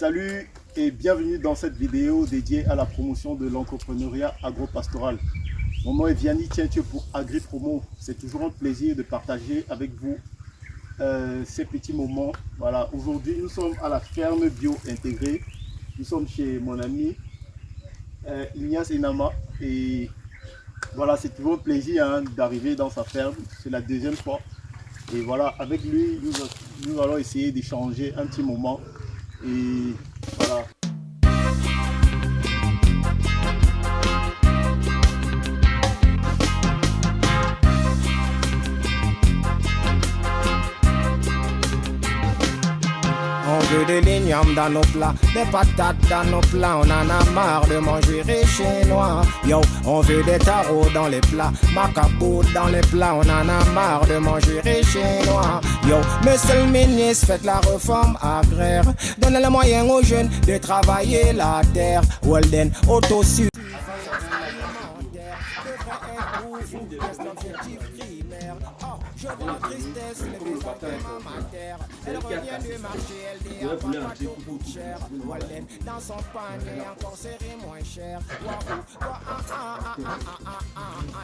Salut et bienvenue dans cette vidéo dédiée à la promotion de l'entrepreneuriat agropastoral. Mon nom est Vianney Tientieux pour AgriPromo. C'est toujours un plaisir de partager avec vous ces petits moments. Voilà, aujourd'hui nous sommes à la ferme bio intégrée. Nous sommes chez mon ami Ignace Enama et voilà, c'est toujours un plaisir d'arriver dans sa ferme. C'est la deuxième fois. Et voilà, avec lui, nous allons essayer d'échanger un petit moment. Et voilà. On veut de l'igname dans nos plats, des patates dans nos plats. On en a marre de manger les chinois. Yo, on veut des tarots dans les plats, macabout dans les plats. On en a marre de manger les chinois. Yo, monsieur le ministre, faites la réforme agraire. Donnez les moyens aux jeunes de travailler la terre. Walden, autosuffisance alimentaire devrait être pour vous l'objectif primaire. Oh, je vois la tristesse, les maisons de ma terre. Elle revient du marché, elle dit à papa tout coûte cher. Walden, dans son panier, encore serré moins cher.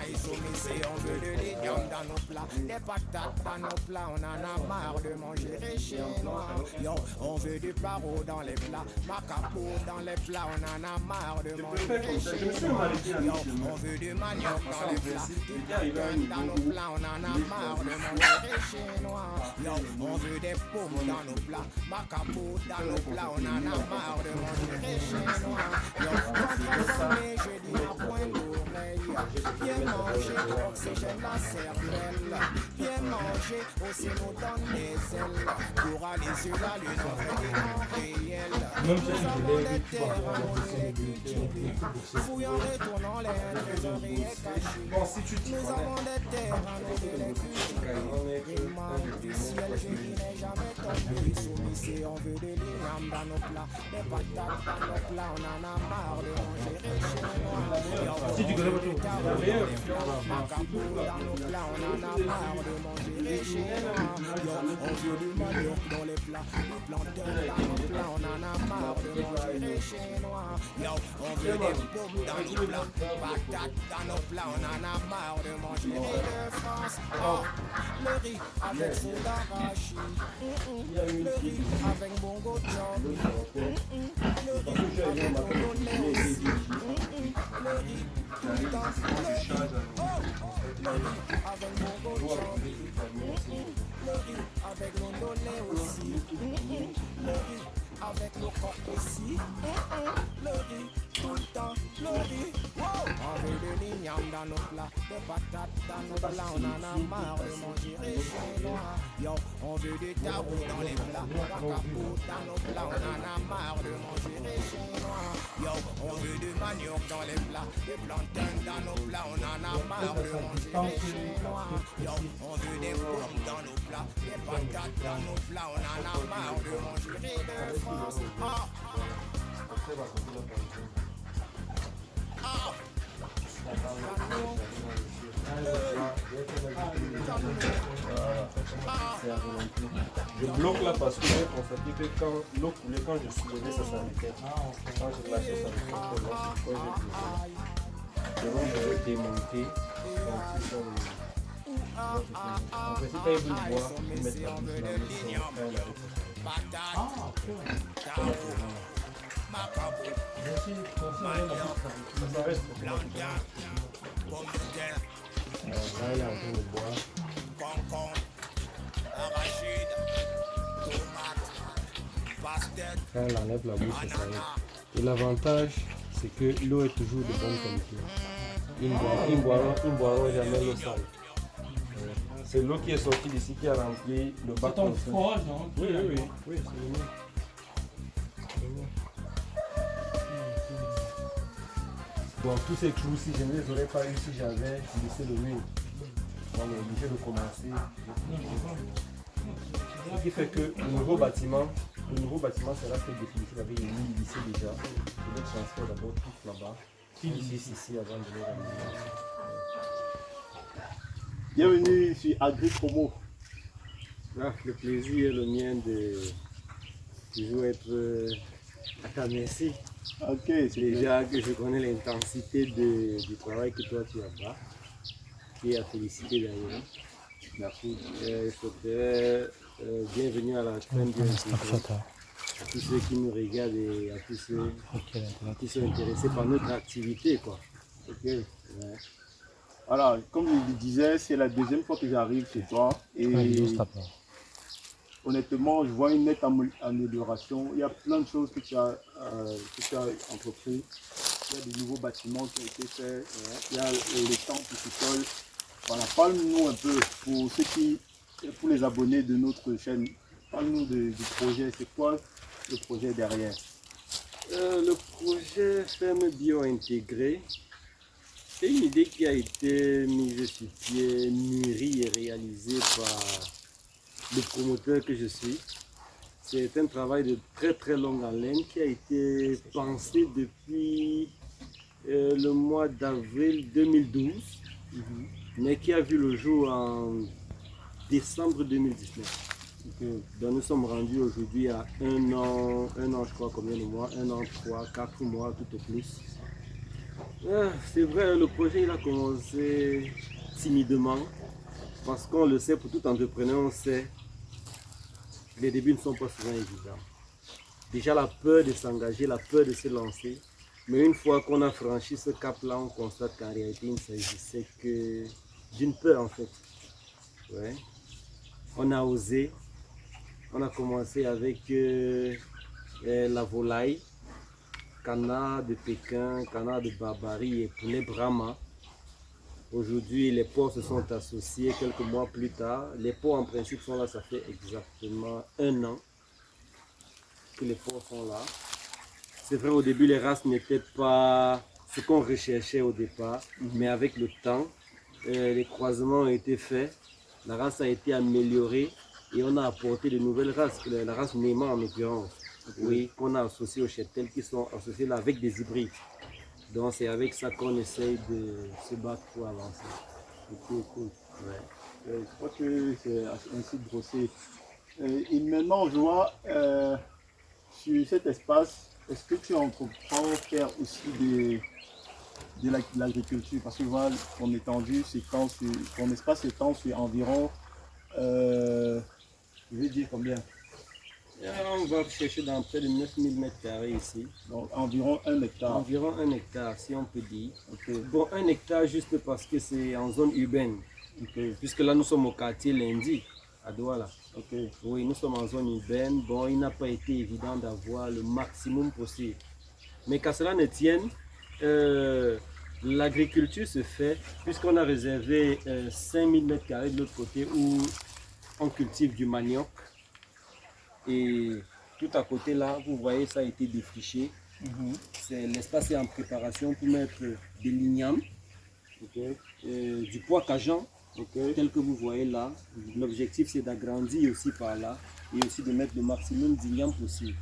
Ils sont missés, on veut de l'igname dans nos plats, des patates dans nos plats. On en a marre de manger les chinois. Yo, on veut du paro dans les plats, macabout dans les plats. On en a marre de manger les chinois. Yo, on veut du manioc dans les plats, du bacon dans nos plats. On en a marre de manger les chinois. Yo, on veut des pommes dans nos plats, macabout dans nos plats. On en a marre de manger les chinois. Yo, transformé, je dis à point d'oreille. Bien manger, oxygène la cervelle. Bien manger, aussi nous donne des ailes. Pour aller sur la lune, on fait des temps réels. Nous avons des terres, on les cultive. Fouillons, retournons les trésoreries cachés. Nous avons des terres, on les cultive. Il manque du ciel, je n'ai jamais tombé. Soumis, on veut de l'igname dans nos plats, des patates dans nos plats. On en a marre de manger les chinois. Si tu connais pas tout, macabout dans nos plats. On en a marre de manger les chinois. On veut du manioc dans les plats, du plantain dans nos plats. On en a marre de manger les chinois. Yo, on veut des pommes dans nos plats, patates dans nos plats. On en a marre de manger les de France. Oh, le riz avec faux d'arachide. Le riz avec bongo job. Le riz avec bongo aussi. Le riz tout le temps. Le riz avec bongo job. Le riz avec l'ondolé aussi. Le riz avec le coq aussi. Le riz tout le temps. Le riz. On veut de l'igname dans nos plats, des patates dans nos plats. On en a marre de manger les chinois. Yo, on veut du tabou dans les plats, macabout dans nos plats. On en a marre de manger les chinois. Yo, on veut du manioc dans les plats, des plantains dans nos plats. On en a marre de manger les chinois. Yo, on veut des pommes dans nos plats, des patates dans nos plats. On en a marre de manger les de France. Je bloque là parce que j'ai constaté que quand l'eau coulait, quand je soulevais, ça s'arrêtait. Quand je lâchais, ça s'arrêtait. Donc je vais démonter. En fait, si tu as voulu voir, tu mets la bouche dans le ça reste pour là, il y a un peu de bois. Concombre, arachide, tomate, pastèque. Quand on enlève la bouche, ça s'arrête. Et l'avantage, c'est que l'eau est toujours de bonne qualité. Ils ne boiront jamais l'eau sale. C'est l'eau qui est sortie d'ici qui a rempli le bac. C'est ton forage, non? Oui, c'est le mien. Bon, tous ces trous, si je ne les aurais pas eu, si j'avais laissé le mur, on est obligé de commencer. Ce qui fait que le nouveau bâtiment sera fait définitif avec les murs ici déjà. Je vais transférer d'abord tout là-bas, puis ici avant de les ramener. Bienvenue sur AgriPromo. Le plaisir est le mien de toujours être Attends, merci. Ok, c'est Déjà que je connais l'intensité du travail que toi tu as pas, qui est à féliciter d'ailleurs. merci. Il faudrait bienvenue à la crème du à tous ceux qui nous regardent et à tous ceux qui sont intéressés par notre activité, quoi. Ok. Ouais. Voilà, comme je le disais, c'est la deuxième fois que j'arrive chez toi et honnêtement, je vois une nette amélioration. Il y a plein de choses que tu as entrepris. Il y a des nouveaux bâtiments qui ont été faits. Il y a les temples sous-sol. Voilà, parle-nous un peu pour les abonnés de notre chaîne. Parle-nous du projet. C'est quoi le projet derrière? Le projet Ferme Bio Intégré, c'est une idée qui a été mise sur pied, mûrie et réalisée par le promoteur que je suis. C'est un travail de très longue haleine qui a été pensé depuis le mois d'avril 2012, mais qui a vu le jour en décembre 2019. Donc nous sommes rendus aujourd'hui à un an je crois combien de mois, 1 an, 3, 4 mois tout au plus. C'est vrai, le projet il a commencé timidement, parce qu'on le sait, pour tout entrepreneur, on sait, les débuts ne sont pas souvent évidents. Déjà la peur de s'engager, la peur de se lancer, mais une fois qu'on a franchi ce cap-là, on constate qu'en réalité il ne s'agissait que d'une peur en fait. Ouais. On a osé. On a commencé avec la volaille, canard de Pékin, canard de Barbarie et poulet Brahma. Aujourd'hui, les porcs se sont associés quelques mois plus tard. Les porcs en principe sont là, ça fait exactement 1 an que les porcs sont là. C'est vrai, au début, les races n'étaient pas ce qu'on recherchait au départ, mais avec le temps, les croisements ont été faits, la race a été améliorée. Et on a apporté de nouvelles races, la race Néma en l'occurrence, oui, qu'on a associé aux cheptels qui sont associés là avec des hybrides. Donc c'est avec ça qu'on essaye de se battre pour avancer. Ok, cool. Ouais. Je crois que c'est ainsi brossé. Et maintenant, je vois sur cet espace, est-ce que tu entreprends faire aussi de l'agriculture? Parce que voilà, ton étendue, ton espace s'étend sur environ je vais dire combien? On va chercher dans près de 9000 m² ici. Donc environ 1 hectare. Environ 1 hectare, si on peut dire. Okay. Bon, 1 hectare juste parce que c'est en zone urbaine. Okay. Puisque là, nous sommes au quartier Lundi, à Douala. Okay. Oui, nous sommes en zone urbaine. Bon, il n'a pas été évident d'avoir le maximum possible. Mais qu'à cela ne tienne, l'agriculture se fait puisqu'on a réservé 5000 m² de l'autre côté où on cultive du manioc. Et tout à côté là, vous voyez, ça a été défriché. L'espace est en préparation pour mettre des lignames, du pois cajan, tel que vous voyez là. L'objectif c'est d'agrandir aussi par là et aussi de mettre le maximum d'ignames possible.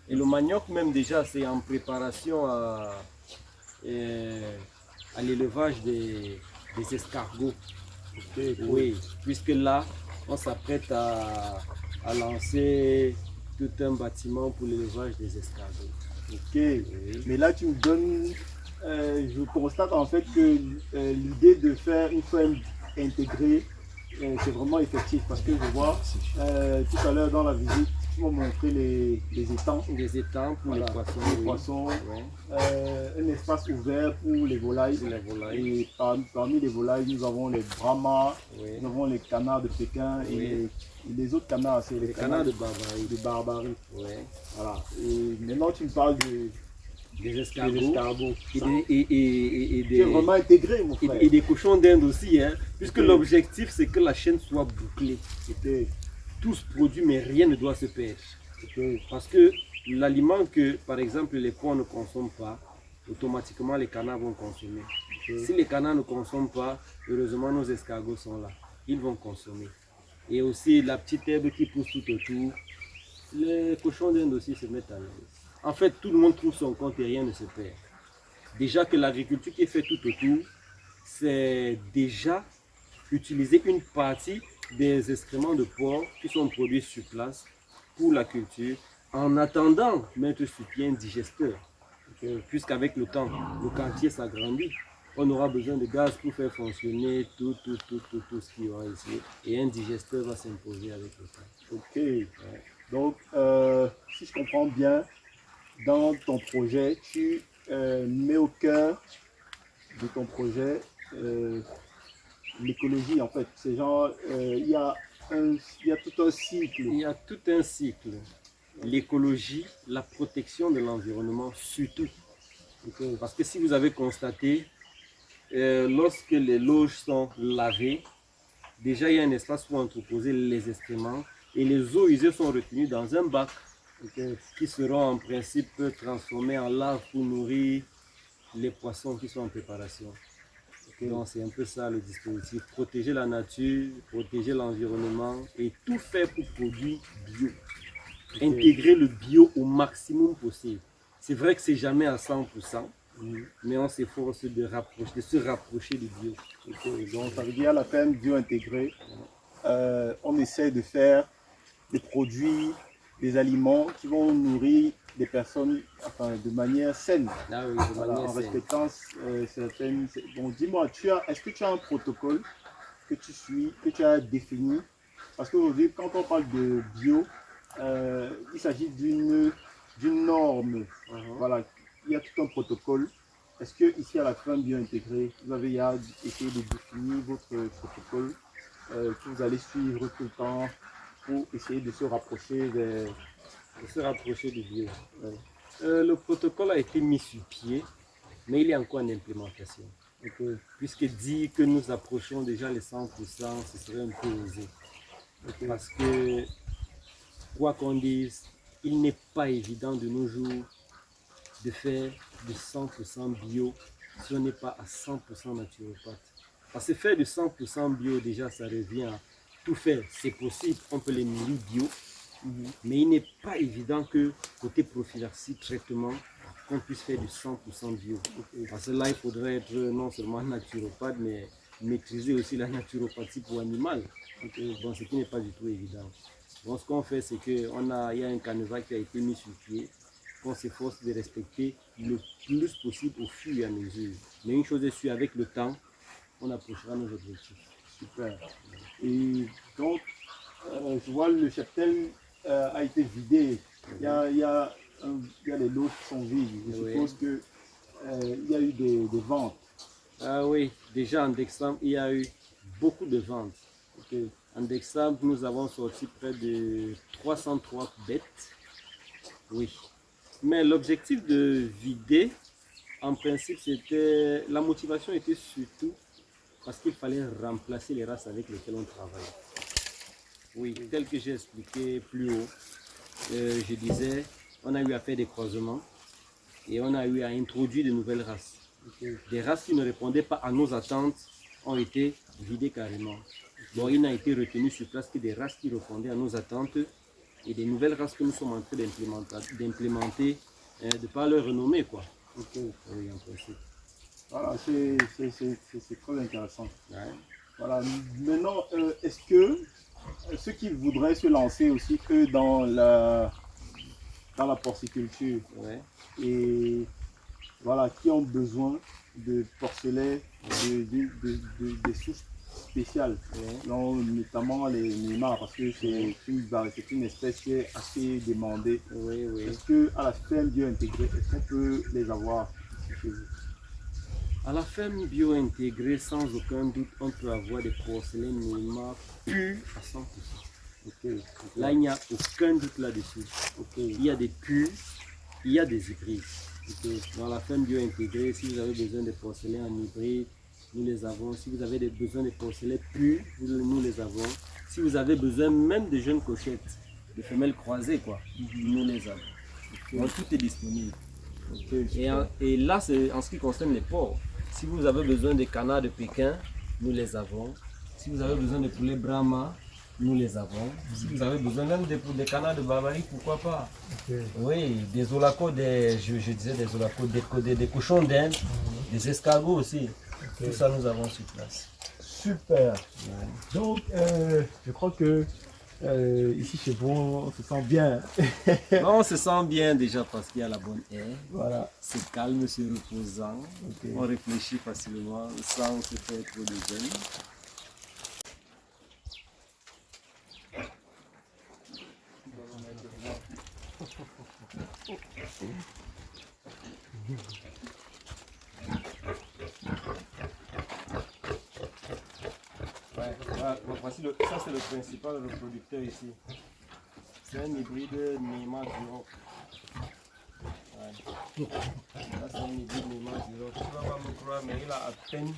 Et le manioc même déjà c'est en préparation à l'élevage des escargots. Oui, puisque là on s'apprête à lancer tout un bâtiment pour l'élevage des escargots. Ok, oui. Mais là tu me donnes, je constate en fait que l'idée de faire une ferme intégrée, c'est vraiment effectif parce que je vois tout à l'heure dans la visite, tu m'as montré les étangs. Des étangs pour voilà, les poissons, un espace ouvert pour les volailles. Et parmi les volailles, nous avons les brahmas, nous avons les canards de Pékin et les autres canards, c'est les canards de Barbarie. Voilà. Et maintenant tu me parles des escargots. Et tu es vraiment intégré, mon frère. Et des cochons d'Inde aussi, hein, puisque l'objectif c'est que la chaîne soit bouclée. Tout se produit, mais rien ne doit se perdre. Parce que l'aliment que, par exemple, les porcs ne consomment pas, automatiquement les canards vont consommer. Si les canards ne consomment pas, heureusement nos escargots sont là. Ils vont consommer. Et aussi la petite herbe qui pousse tout autour, les cochons d'Inde aussi se mettent à l'aise. En fait, tout le monde trouve son compte et rien ne se perd. Déjà que l'agriculture qui est faite tout autour, c'est déjà utiliser une partie des excréments de porc qui sont produits sur place pour la culture en attendant mettre sur pied un digesteur. Puisqu'avec le temps, le quartier s'agrandit, on aura besoin de gaz pour faire fonctionner tout ce qu'il y aura ici. Et un digesteur va s'imposer avec le temps. Ok. Donc, si je comprends bien, dans ton projet, tu mets au cœur de ton projet l'écologie en fait. C'est genre, il y a tout un cycle. Il y a tout un cycle. L'écologie, la protection de l'environnement surtout. Parce que si vous avez constaté, lorsque les loges sont lavées, déjà il y a un espace pour entreposer les excréments et les eaux usées sont retenues dans un bac qui seront en principe transformés en lave pour nourrir les poissons qui sont en préparation. Donc c'est un peu ça le dispositif, protéger la nature, protéger l'environnement et tout faire pour produire bio. Intégrer le bio au maximum possible. C'est vrai que c'est jamais à 100%, mais on s'efforce de se rapprocher du bio. Donc ça veut dire à la ferme bio intégrée, on essaie de faire des produits, des aliments qui vont nourrir des personnes de manière saine, en respectant certaines... Bon, dis-moi, est-ce que tu as un protocole que tu suis, que tu as défini? Parce qu'aujourd'hui, quand on parle de bio, il s'agit d'une norme. Voilà, il y a tout un protocole. Est-ce que ici à la ferme bio intégrée, vous avez essayé de définir votre protocole que vous allez suivre tout le temps pour essayer de se rapprocher du bio? Le protocole a été mis sur pied, mais il est encore en implémentation. Puisque dire que nous approchons déjà les 100%, ce serait un peu osé. Parce que, quoi qu'on dise, il n'est pas évident de nos jours de faire du 100% bio si on n'est pas à 100% naturopathe. Parce que faire du 100% bio, déjà, ça revient à tout faire. C'est possible, on peut les nourrir bio, mais il n'est pas évident que côté prophylaxie, traitement, qu'on puisse faire du 100% bio. Parce que là, il faudrait être non seulement naturopathe, mais maîtriser aussi la naturopathie pour animal. Bon, ce qui n'est pas du tout évident. Bon, ce qu'on fait, c'est qu'il y a un canevas qui a été mis sur pied, qu'on s'efforce de respecter le plus possible au fur et à mesure. Mais une chose est sûre, avec le temps, on approchera nos objectifs. Super. Et donc, je vois le cheptel a été vidé. Il y a les lots qui sont vides. Je suppose qu'il y a eu des ventes. Ah oui, déjà en décembre, il y a eu beaucoup de ventes. En décembre, nous avons sorti près de 303 bêtes. Oui. Mais l'objectif de vider, en principe, c'était... La motivation était surtout parce qu'il fallait remplacer les races avec lesquelles on travaille. Oui, tel que j'ai expliqué plus haut, je disais, on a eu à faire des croisements et on a eu à introduire de nouvelles races. Des races qui ne répondaient pas à nos attentes ont été vidées carrément. Bon, il n'a été retenu sur place que des races qui répondaient à nos attentes et des nouvelles races que nous sommes en train d'implémenter de par leur renommée, quoi. Oui, en principe. Voilà, c'est très intéressant. Voilà. Maintenant, est-ce que ceux qui voudraient se lancer aussi que dans la porciculture et voilà, qui ont besoin de porcelets, des souches spéciales, notamment les Neymar, parce que c'est une espèce qui est assez demandée. Est-ce qu'à la ferme bio intégrée, est-ce qu'on peut les avoir chez vous? À la ferme bio intégrée, sans aucun doute, on peut avoir des porcelaines Neymar purs à 100%. Là, il n'y a aucun doute là-dessus. Il y a des purs, il y a des hybrides. Dans la ferme bio intégrée, si vous avez besoin de porcelaines en hybride, nous les avons. Si vous avez besoin de porcelaines purs, nous les avons. Si vous avez besoin même de jeunes cochettes, de femelles croisées, nous les avons. Donc tout est disponible. Et là, c'est en ce qui concerne les porcs. Si vous avez besoin de canards de Pékin, nous les avons. Si vous avez besoin de poulets Brahma, nous les avons. Si vous avez besoin même des canards de Barbarie, pourquoi pas? Oui, des olacos, je disais des olacos, des cochons d'Inde, des escargots aussi. Tout ça, nous avons sur place. Super. Donc, je crois que Ici chez vous, on se sent bien. Non, on se sent bien déjà parce qu'il y a la bonne air. Voilà. C'est calme, c'est reposant. Ok. On réfléchit facilement sans se faire trop de gêne. Ouais, voici ça c'est le principal reproducteur ici. C'est un hybride Neymar Duroc. Ouais. Ça c'est un hybride Neymar Duroc. Tu vas pas me croire, mais il a à peine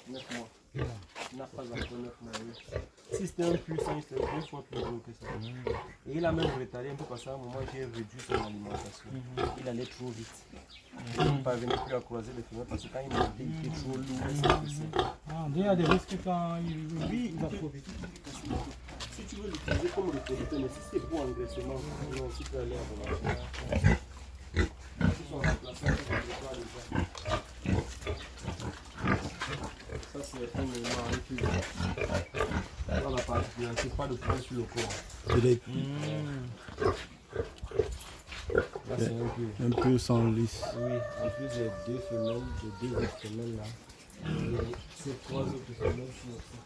9 mois. Il n'a pas encore 9 mois. Oui. Si c'était un puissant, il serait 2 fois plus gros que ça. Et il a même retardé un peu parce qu'à un moment j'ai réduit son alimentation. Il allait trop vite. Il ne parvenait plus à croiser les femelles parce que quand il montait, il était trop lourd et ça poussait. Ah, il y a des risques quand il va trop vite. Si tu veux l'utiliser comme reproducteur, mais si c'est pour engraissement, non, tu peux aller à Volontaire. Si son remplaçant, tu peux le voir déjà. Ça, c'est un élément avec dans la particularité, pas de poids sur le corps. Là, c'est un peu. Un peu sans lisse. Oui, en plus, il y a 2 femelles, de 2 autres femelles là. Et ces 3 autres femelles sont aussi.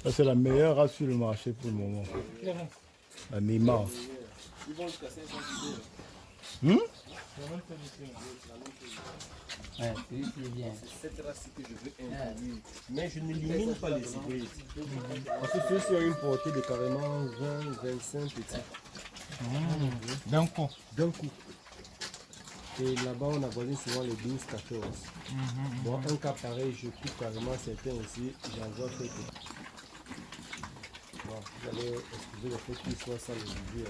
Ça, c'est la meilleure race sur le marché pour le moment. La Neymar. Ils vont jusqu'à 500 kilos. Ouais, c'est bien. C'est cette race que je veux introduire. Mais je n'élimine pas les hybrides. Parce que ceux-ci ont une portée de carrément 20-25 petits. D'un coup. D'un coup. Et là-bas, on avoisine souvent les 12-14. Bon, un cas pareil, je coupe carrément certains aussi. J'envoie quelques. Bon, vous allez excuser le fait qu'il soit sale aujourd'hui.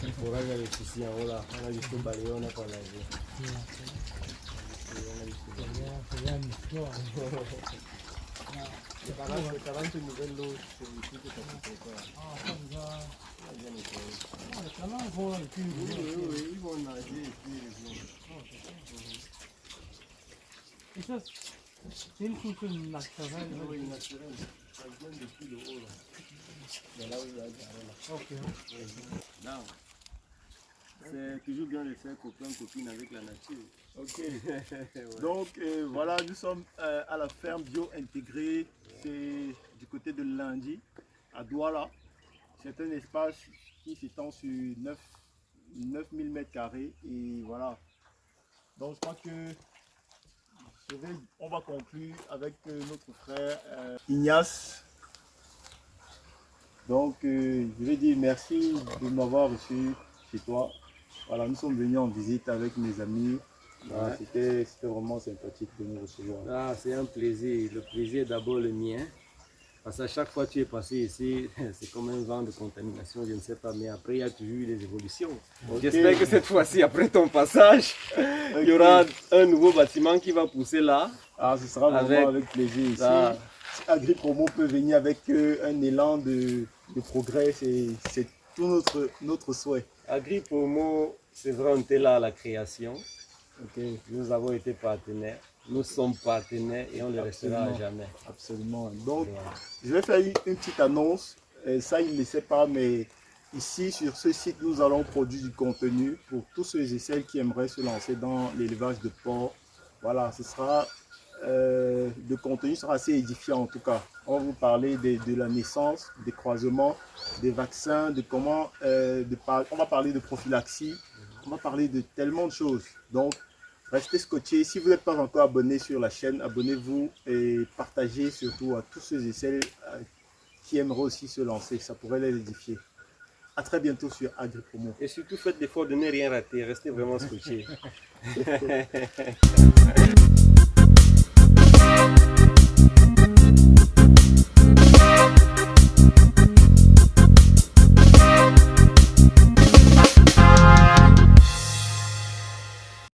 Il faudra y avoir les soucis en haut là. On a juste balayé, on n'a pas lavé. C'est bien une histoire. Les 40 nouvelles lots, c'est ici que ça se prépare. Ah, ça vous a... Bien nettoyé. Les canards vont et puis Oui, ils vont nager et puis ils vont. Et ça, c'est une source naturelle. Oui, naturel. Ça vient depuis le haut là. Mais là où il y a là. Ok. Là. C'est toujours bien de faire copain-copine avec la nature. Ok. Ouais. Donc voilà, nous sommes à la ferme bio intégrée. C'est du côté de Lundi, à Douala. C'est un espace qui s'étend sur 9000 m². Et voilà. Donc je crois que on va conclure avec notre frère Ignace. Donc je vais dire merci de m'avoir reçu chez toi. Voilà, nous sommes venus en visite avec mes amis. Ouais. C'était vraiment sympathique de nous recevoir. Ah, c'est un plaisir. Le plaisir est d'abord le mien. Parce qu'à chaque fois que tu es passé ici, c'est comme un vent de contamination, je ne sais pas. Mais après, il y a toujours eu des évolutions. Okay. J'espère que cette fois-ci, après ton passage, il y aura un nouveau bâtiment qui va pousser là. Ah, ce sera vraiment avec plaisir ici. Ah. AgriPromo peut venir avec un élan de progrès, c'est tout notre souhait. AgriPromo, c'est vraiment là à la création. Okay. Nous avons été partenaires, nous sommes partenaires et on le restera à jamais. Absolument. Donc, je vais faire une petite annonce. Ça, il ne le sait pas, mais ici, sur ce site, nous allons produire du contenu pour tous ceux et celles qui aimeraient se lancer dans l'élevage de porcs. Voilà, ce sera... le contenu sera assez édifiant en tout cas. On va vous parler de la naissance, des croisements, des vaccins, de comment, on va parler de prophylaxie, on va parler de tellement de choses. Donc, restez scotchés. Si vous n'êtes pas encore abonné sur la chaîne, abonnez-vous et partagez surtout à tous ceux et celles qui aimeraient aussi se lancer. Ça pourrait les édifier. À très bientôt sur AgriPromo. Et surtout, faites l'effort de ne rien rater, restez vraiment scotchés.